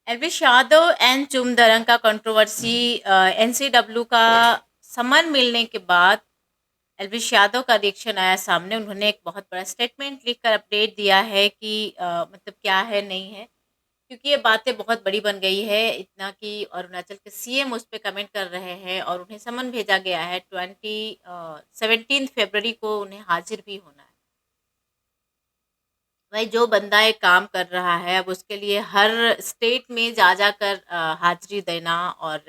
Elvish Yadav and चुमदरंग का controversy NCW का समन मिलने के बाद एल्विश यादव का रिएक्शन आया सामने। उन्होंने एक बहुत बड़ा स्टेटमेंट लिखकर अपडेट दिया है कि मतलब क्या है नहीं है, क्योंकि ये बातें बहुत बड़ी बन गई है। इतना कि अरुणाचल के सीएम उस पर कमेंट कर रहे हैं और उन्हें समन भेजा गया है। 17 फरवरी को उन्हें हाजिर भी होना है। भाई जो बंदा एक काम कर रहा है, अब उसके लिए हर स्टेट में जा जाकर हाजिरी देना और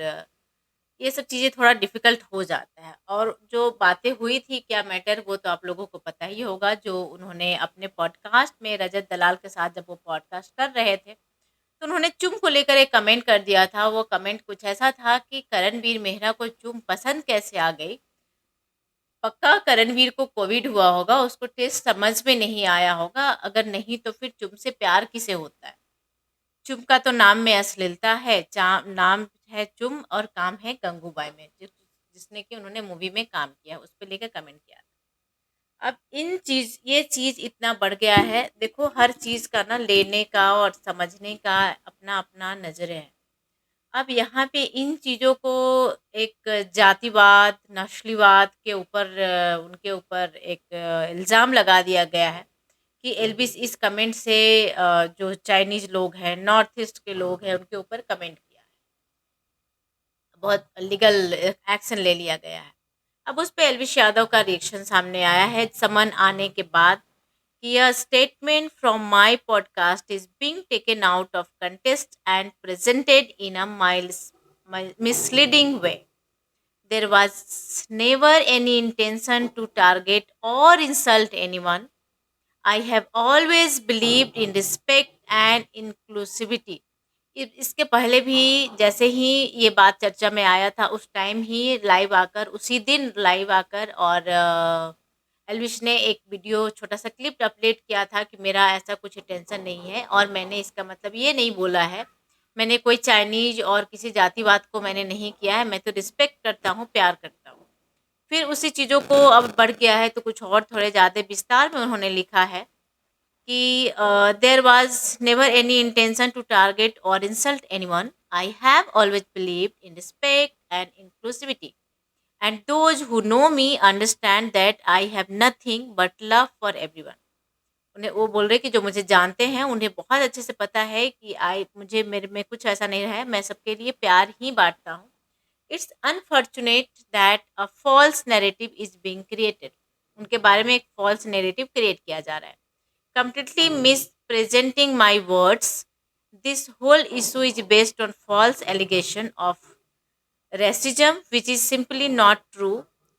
ये सब चीज़ें थोड़ा डिफिकल्ट हो जाता है। और जो बातें हुई थी क्या मैटर, वो तो आप लोगों को पता ही होगा। जो उन्होंने अपने पॉडकास्ट में रजत दलाल के साथ जब वो पॉडकास्ट कर रहे थे, तो उन्होंने चुम को लेकर एक कमेंट कर दिया था। वो कमेंट कुछ ऐसा था कि करणवीर मेहरा को चुम पसंद कैसे आ गई। पक्का करणवीर को कोविड हुआ होगा, उसको टेस्ट समझ में नहीं आया होगा। अगर नहीं तो फिर चुम से प्यार किसे होता है। चुम का तो नाम में अश्लीलता है। नाम है चुम और काम है गंगूबाई में, जिसने कि उन्होंने मूवी में काम किया, उस पर लेकर कमेंट किया। अब ये चीज इतना बढ़ गया है। देखो, हर चीज का ना लेने का और समझने का अपना अपना नजर है। अब यहाँ पे इन चीज़ों को एक जातिवाद, नस्लीवाद के ऊपर उनके ऊपर एक इल्ज़ाम लगा दिया गया है कि एल्विस इस कमेंट से जो चाइनीज़ लोग हैं, नॉर्थ ईस्ट के लोग हैं, उनके ऊपर कमेंट किया है। बहुत लीगल एक्शन ले लिया गया है। अब उस पे एल्विश यादव का रिएक्शन सामने आया है समन आने के बाद कि a statement from my podcast is being taken out of context and presented in a misleading way. There was never any intention to target or insult anyone. I have always believed in respect and inclusivity. इसके पहले भी जैसे ही ये बात चर्चा में आया था, उस टाइम ही लाइव आकर, उसी दिन लाइव आकर और एल्विश ने एक वीडियो छोटा सा क्लिप अपलोड किया था कि मेरा ऐसा कुछ इंटेंशन नहीं है और मैंने इसका मतलब ये नहीं बोला है। मैंने कोई चाइनीज और किसी जातिवाद को मैंने नहीं किया है। मैं तो रिस्पेक्ट करता हूँ, प्यार करता हूँ। फिर उसी चीज़ों को अब बढ़ गया है तो कुछ और थोड़े ज़्यादा विस्तार में उन्होंने लिखा है कि there was never any intention to target और insult anyone. I have always believed in respect and inclusivity and those who know me understand that I have nothing but love for everyone. उन्हें वो बोल रहे कि जो मुझे जानते हैं उन्हें बहुत अच्छे से पता है कि आई मुझे मेरे में कुछ ऐसा नहीं है, मैं सबके लिए प्यार ही बांटता हूँ। It's unfortunate that a false narrative is being created. उनके बारे में एक फॉल्स नैरेटिव क्रिएट किया जा रहा है, completely mispresenting my words. This whole issue is based on false allegation of racism, which is simply not true.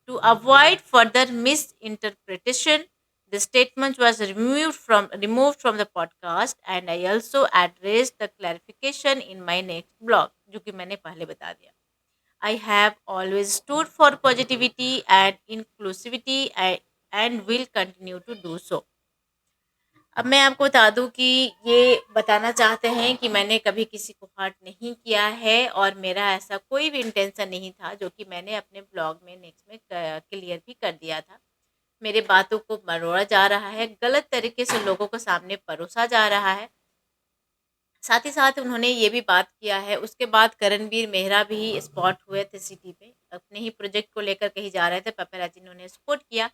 To avoid further misinterpretation, the statement was removed from the podcast, and I also addressed the clarification in my next blog, जो कि मैंने पहले बता दिया। I have always stood for positivity and inclusivity and will continue to do so. अब मैं आपको बता दूँ कि ये बताना चाहते हैं कि मैंने कभी किसी को हर्ट नहीं किया है और मेरा ऐसा कोई भी इंटेंशन नहीं था, जो कि मैंने अपने ब्लॉग में नेक्स्ट में क्लियर भी कर दिया था। मेरे बातों को मरोड़ा जा रहा है, गलत तरीके से लोगों को सामने परोसा जा रहा है। साथ ही साथ उन्होंने ये भी बात किया है, उसके बाद करणवीर मेहरा भी स्पॉट हुए थे सिटी पे, अपने ही प्रोजेक्ट को लेकर कहीं जा रहे थे। पेपराजी ने उन्हें सपोर्ट किया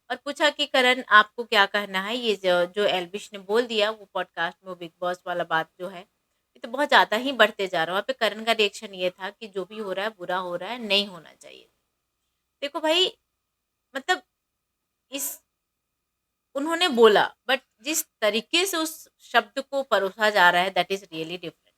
और पूछा कि करण आपको क्या कहना है, ये जो एल्विश ने बोल दिया वो पॉडकास्ट में, वो बिग बॉस वाला बात जो है, ये तो बहुत ज़्यादा ही बढ़ते जा रहा है। वहाँ पे करण का रिएक्शन ये था कि जो भी हो रहा है बुरा हो रहा है, नहीं होना चाहिए। देखो भाई, मतलब इस उन्होंने बोला, बट जिस तरीके से उस शब्द को परोसा जा रहा है, दैट इज रियली डिफरेंट।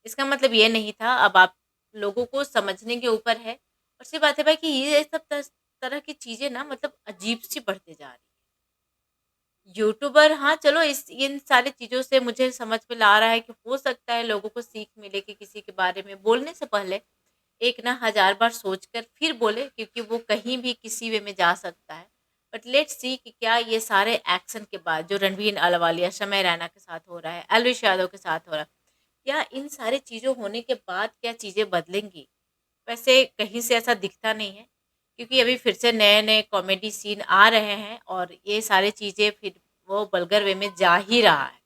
इसका मतलब ये नहीं था। अब आप लोगों को समझने के ऊपर है। और सी बात है भाई कि ये सब तरह की चीजें ना, मतलब अजीब सी बढ़ते जा रही है। यूट्यूबर, हाँ चलो, इस इन सारी चीजों से मुझे समझ में ला रहा है कि हो सकता है लोगों को सीख मिले कि किसी के बारे में बोलने से पहले एक ना हजार बार सोचकर फिर बोले, क्योंकि वो कहीं भी किसी वे में जा सकता है। बट लेट्स सी कि क्या ये सारे एक्शन के बाद जो रणवीर अहलूवालिया, समय रैना के साथ हो रहा है, एल्विश यादव के साथ हो रहा है, क्या इन सारी चीज़ों होने के बाद क्या चीज़ें बदलेंगी? वैसे कहीं से ऐसा दिखता नहीं है, क्योंकि अभी फिर से नए-नए कॉमेडी सीन आ रहे हैं और ये सारी चीज़ें फिर वो वल्गर वे में जा ही रहा है।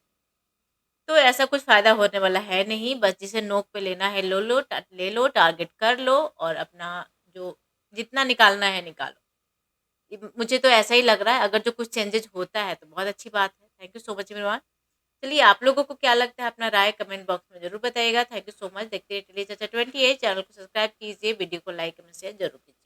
तो ऐसा कुछ फ़ायदा होने वाला है नहीं, बस जिसे नोक पे लेना है ले लो, टारगेट कर लो और अपना जो जितना निकालना है निकालो। मुझे तो ऐसा ही लग रहा है, अगर जो कुछ चेंजेज़ होता है तो बहुत अच्छी बात है। Thank you so much everyone. चलिए आप लोगों को क्या लगता है, अपना राय कमेंट बॉक्स में ज़रूर बताइएगा। Thank you so much. देखते रहिए टेली चर्चा 28। चैनल को सब्सक्राइब कीजिए, वीडियो को लाइक, कमेंट, शेयर ज़रूर कीजिए।